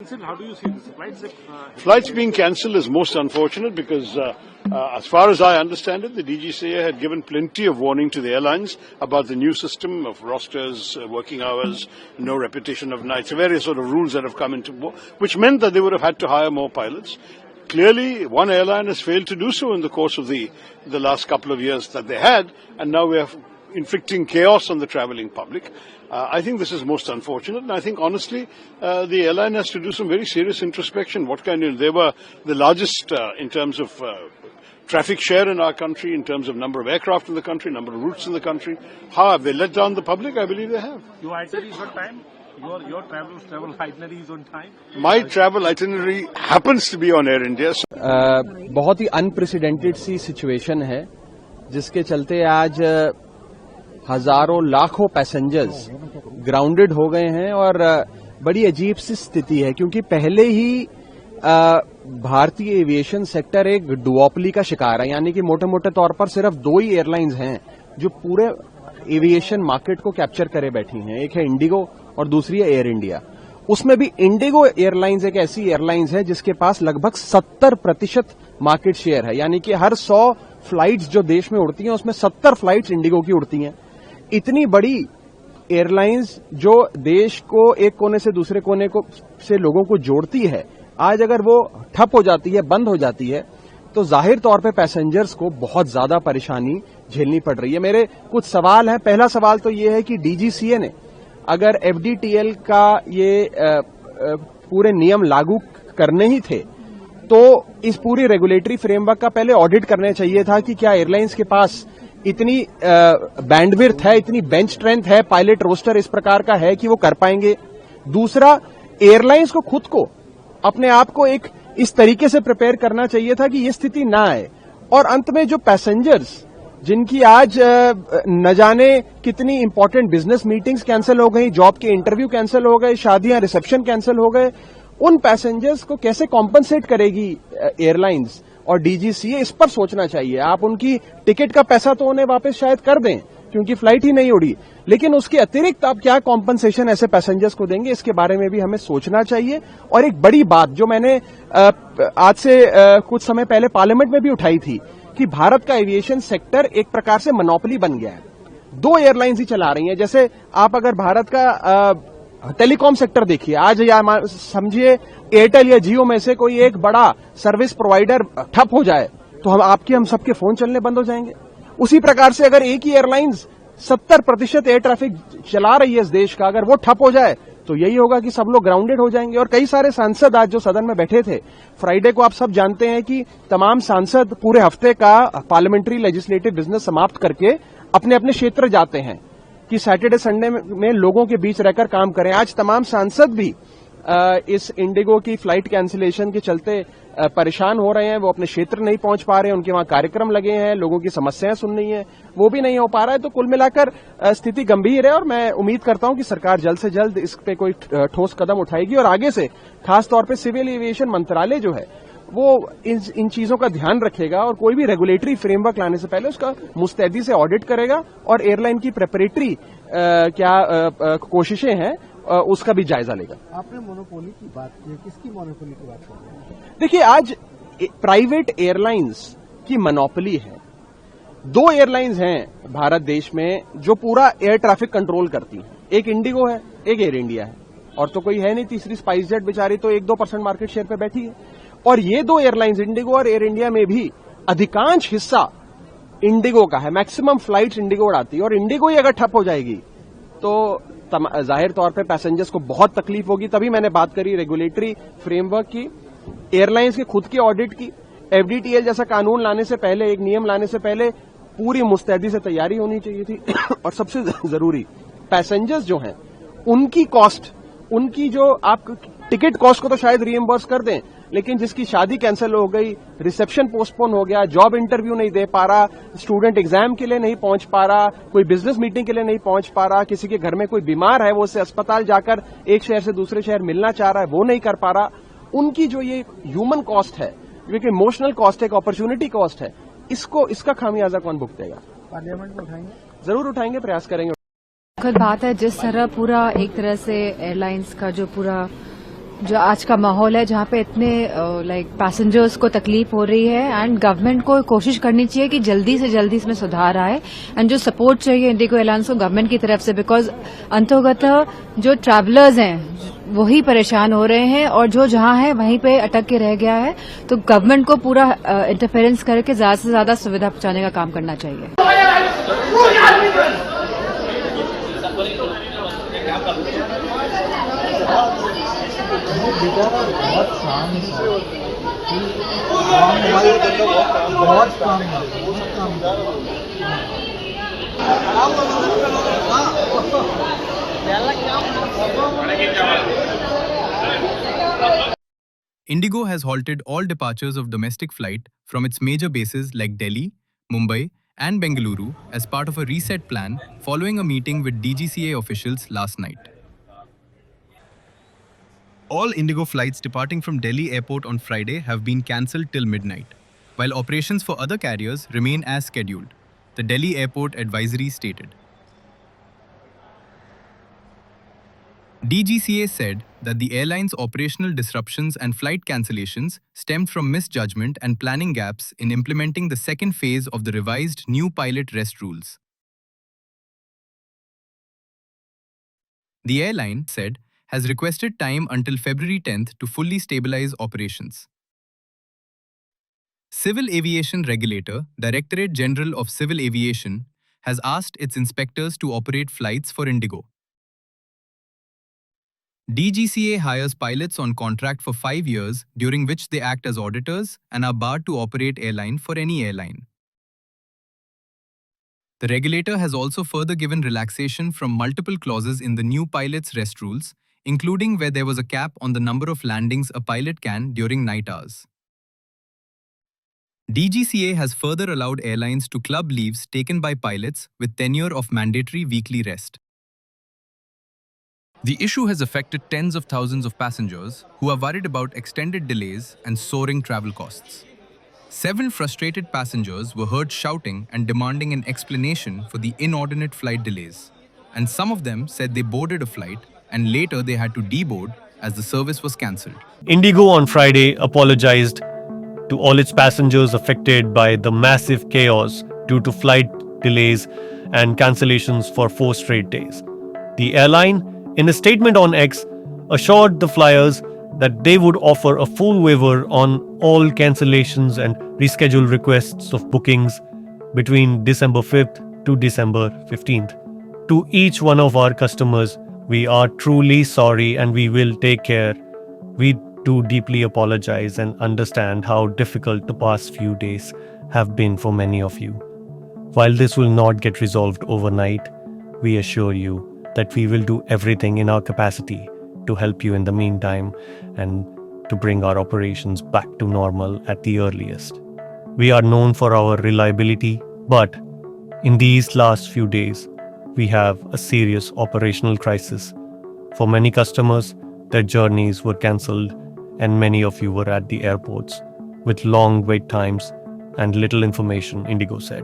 cancelled. How do you see this? Flights being cancelled is most unfortunate because, as far as I understand it, the DGCA had given plenty of warning to the airlines about the new system of rosters, working hours, no repetition of nights, various sort of rules that have come into, which meant that they would have had to hire more pilots. Clearly, one airline has failed to do so in the course of the last couple of years that they had, and now we are inflicting chaos on the travelling public. I think this is most unfortunate, and I think honestly, the airline has to do some very serious introspection. They were the largest in terms of traffic share in our country, in terms of number of aircraft in the country, number of routes in the country. How have they let down the public? I believe they have. Your itinerary is on time? Your travel itinerary is on time? My travel itinerary happens to be on Air India. बहुत ही unprecedented सी situation है, जिसके चलते आज हजारों लाखों passengers grounded हो गए हैं और बड़ी अजीब सी स्थिति है, क्योंकि पहले ही भारतीय एविएशन सेक्टर एक डुओपली का शिकार है। यानी कि मोटे मोटे तौर पर सिर्फ दो ही एयरलाइंस हैं जो पूरे एविएशन मार्केट को कैप्चर करे बैठी हैं, एक है इंडिगो और दूसरी है एयर इंडिया। उसमें भी इंडिगो एयरलाइंस एक ऐसी एयरलाइंस है जिसके पास लगभग 70% मार्केट शेयर है। यानी कि हर 100 फ्लाइट्स जो देश में उड़ती हैं उसमें 70 फ्लाइट्स इंडिगो की उड़ती हैं। इतनी बड़ी एयरलाइंस जो देश को एक कोने से दूसरे कोने से लोगों को जोड़ती है, आज अगर वो ठप हो जाती है, बंद हो जाती है, तो जाहिर तौर पे पैसेंजर्स को बहुत ज्यादा परेशानी झेलनी पड़ रही है। मेरे कुछ सवाल हैं। पहला सवाल तो ये है कि डीजीसीए ने अगर एफडीटीएल का ये पूरे नियम लागू करने ही थे तो इस पूरी रेगुलेटरी फ्रेमवर्क का पहले ऑडिट करना चाहिए था कि क्या एयरलाइंस के पास इतनी बैंडविड्थ है, इतनी बेंच स्ट्रेंथ है, पायलट रोस्टर इस प्रकार का है कि वो कर पाएंगे। दूसरा, एयरलाइंस को खुद को अपने आप को एक इस तरीके से प्रिपेयर करना चाहिए था कि ये स्थिति ना आए। और अंत में जो पैसेंजर्स जिनकी आज न जाने कितनी इंपॉर्टेंट बिजनेस मीटिंग्स कैंसिल हो गई, जॉब के इंटरव्यू कैंसिल हो गए, शादियां रिसेप्शन कैंसिल हो गए, उन पैसेंजर्स को कैसे कॉम्पनसेट करेगी एयरलाइंस और डीजीसीए, इस पर सोचना चाहिए। आप उनकी टिकट का पैसा तो उन्हें वापस शायद कर दें क्योंकि फ्लाइट ही नहीं उड़ी, लेकिन उसके अतिरिक्त आप क्या कॉम्पनसेशन ऐसे पैसेंजर्स को देंगे, इसके बारे में भी हमें सोचना चाहिए। और एक बड़ी बात जो मैंने आज से कुछ समय पहले पार्लियामेंट में भी उठाई थी कि भारत का एविएशन सेक्टर एक प्रकार से मोनोपोली बन गया है। दो एयरलाइंस ही चला रही हैं। जैसे आप अगर भारत का टेलीकॉम सेक्टर देखिए, आज या समझिए एयरटेल या जियो में से कोई एक बड़ा सर्विस प्रोवाइडर ठप हो जाए तो हम सबके फोन चलने बंद हो जाएंगे। उसी प्रकार से अगर एक ही एयरलाइंस 70% एयर ट्रैफिक चला रही है इस देश का, अगर वो ठप हो जाए तो यही होगा कि सब लोग ग्राउंडेड हो जाएंगे। और कई सारे सांसद आज जो सदन में बैठे थे, फ्राइडे को आप सब जानते हैं कि तमाम सांसद पूरे हफ्ते का पार्लियामेंट्री लेजिस्लेटिव बिजनेस समाप्त करके अपने अपने क्षेत्र जाते हैं कि सैटरडे संडे में लोगों के बीच रहकर काम करें। आज तमाम सांसद भी इस इंडिगो की फ्लाइट कैंसिलेशन के चलते परेशान हो रहे हैं। वो अपने क्षेत्र नहीं पहुंच पा रहे हैं, उनके वहां कार्यक्रम लगे हैं, लोगों की समस्याएं सुननी है, वो भी नहीं हो पा रहा है। तो कुल मिलाकर स्थिति गंभीर है और मैं उम्मीद करता हूं कि सरकार जल्द से जल्द इस पे कोई ठोस कदम उठाएगी और आगे से खासतौर पर सिविल एविएशन मंत्रालय जो है वो इन चीजों का ध्यान रखेगा और कोई भी रेगुलेटरी फ्रेमवर्क लाने से पहले उसका मुस्तैदी से ऑडिट करेगा और एयरलाइन की प्रेपरेटरी कोशिशें हैं उसका भी जायजा लेगा। आपने मोनोपोली की बात की, किसकी मोनोपोली की बात कर रहे हैं? देखिए, आज प्राइवेट एयरलाइंस की मोनोपोली है। दो एयरलाइंस हैं भारत देश में जो पूरा एयर ट्रैफिक कंट्रोल करती हैं, एक इंडिगो है, एक एयर इंडिया है, और तो कोई है नहीं। तीसरी स्पाइस जेट बेचारी तो 1-2% मार्केट शेयर पे बैठी है। और ये दो एयरलाइंस इंडिगो और एयर इंडिया में भी अधिकांश हिस्सा इंडिगो का है, मैक्सिमम फ्लाइट्स इंडिगो उड़ाती है। और इंडिगो ही अगर ठप हो जाएगी तो जाहिर तौर पे पैसेंजर्स को बहुत तकलीफ होगी। तभी मैंने बात करी रेगुलेटरी फ्रेमवर्क की, एयरलाइंस के खुद की ऑडिट की। एफडीटीएल जैसा कानून लाने से पहले, एक नियम लाने से पहले पूरी मुस्तैदी से तैयारी होनी चाहिए थी। और सबसे जरूरी, पैसेंजर्स जो हैं उनकी कॉस्ट, उनकी जो आप टिकट कॉस्ट को तो शायद रीइंबर्स कर दें, लेकिन जिसकी शादी कैंसिल हो गई, रिसेप्शन पोस्टपोन हो गया, जॉब इंटरव्यू नहीं दे पा रहा, स्टूडेंट एग्जाम के लिए नहीं पहुंच पा रहा, कोई बिजनेस मीटिंग के लिए नहीं पहुंच पा रहा, किसी के घर में कोई बीमार है, वो उससे अस्पताल जाकर एक शहर से दूसरे शहर मिलना चाह रहा है, वो नहीं कर पा रहा, उनकी जो ये ह्यूमन कॉस्ट है, जो कि इमोशनल कॉस्ट है, अपॉर्चुनिटी कॉस्ट है, इसका खामियाजा कौन भुगतेगा? पार्लियामेंट में उठाएंगे? जरूर उठाएंगे, प्रयास करेंगे। दुखद बात है जिस तरह पूरा एक तरह से एयरलाइंस का जो पूरा जो आज का माहौल है जहाँ पे इतने पैसेंजर्स को तकलीफ हो रही है एंड गवर्नमेंट को कोशिश करनी चाहिए कि जल्दी से जल्दी इसमें सुधार आए एंड जो सपोर्ट चाहिए इंडिगो एयरलाइंस को गवर्नमेंट की तरफ से, बिकॉज अंतर्गत जो ट्रैवलर्स हैं वही परेशान हो रहे हैं और जो जहाँ है वहीं पे अटक के रह गया है। तो गवर्नमेंट को पूरा इंटरफेरेंस करके ज्यादा से ज्यादा सुविधा पहुंचाने का काम करना चाहिए। Indigo has halted all departures of domestic flight from its major bases like Delhi, Mumbai, and Bengaluru as part of a reset plan following a meeting with DGCA officials last night. All Indigo flights departing from Delhi airport on Friday have been cancelled till midnight, while operations for other carriers remain as scheduled, the Delhi airport advisory stated. DGCA said that the airline's operational disruptions and flight cancellations stemmed from misjudgment and planning gaps in implementing the second phase of the revised new pilot rest rules. The airline said has requested time until February 10th to fully stabilize operations. Civil Aviation Regulator, Directorate General of Civil Aviation, has asked its inspectors to operate flights for Indigo. DGCA hires pilots on contract for 5 years, during which they act as auditors and are barred to operate airline for any airline. The regulator has also further given relaxation from multiple clauses in the new pilot's rest rules, including where there was a cap on the number of landings a pilot can during night hours. DGCA has further allowed airlines to club leaves taken by pilots with tenure of mandatory weekly rest. The issue has affected tens of thousands of passengers who are worried about extended delays and soaring travel costs. 7 frustrated passengers were heard shouting and demanding an explanation for the inordinate flight delays, and some of them said they boarded a flight and later they had to deboard as the service was cancelled. Indigo on Friday apologized to all its passengers affected by the massive chaos due to flight delays and cancellations for 4 straight days. The airline, in a statement on X, assured the flyers that they would offer a full waiver on all cancellations and reschedule requests of bookings between December 5th to December 15th. To each one of our customers, we are truly sorry and we will take care. We do deeply apologize and understand how difficult the past few days have been for many of you. While this will not get resolved overnight, we assure you that we will do everything in our capacity to help you in the meantime and to bring our operations back to normal at the earliest. We are known for our reliability, but in these last few days, we have a serious operational crisis. For many customers, their journeys were cancelled and many of you were at the airports with long wait times and little information, Indigo said.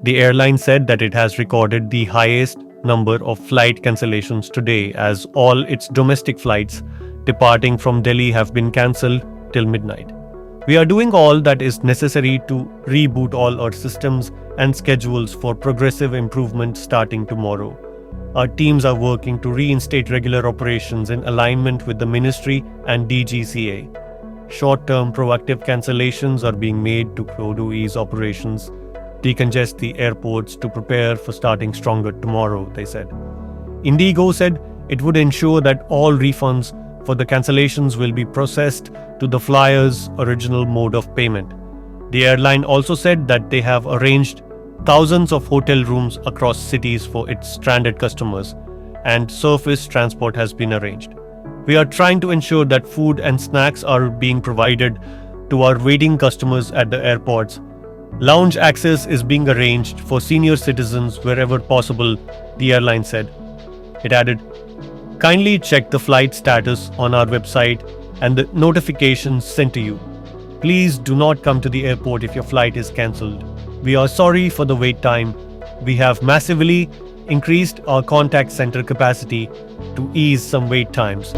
The airline said that it has recorded the highest number of flight cancellations today as all its domestic flights departing from Delhi have been cancelled till midnight. We are doing all that is necessary to reboot all our systems and schedules for progressive improvement starting tomorrow. Our teams are working to reinstate regular operations in alignment with the Ministry and DGCA. Short-term proactive cancellations are being made to ease operations, decongest the airports to prepare for starting stronger tomorrow, they said. Indigo said it would ensure that all refunds for the cancellations will be processed to the flyer's original mode of payment. The airline also said that they have arranged thousands of hotel rooms across cities for its stranded customers, and surface transport has been arranged. We are trying to ensure that food and snacks are being provided to our waiting customers at the airports. Lounge access is being arranged for senior citizens wherever possible, the airline said. It added, kindly check the flight status on our website and the notifications sent to you. Please do not come to the airport if your flight is cancelled. We are sorry for the wait time. We have massively increased our contact center capacity to ease some wait times.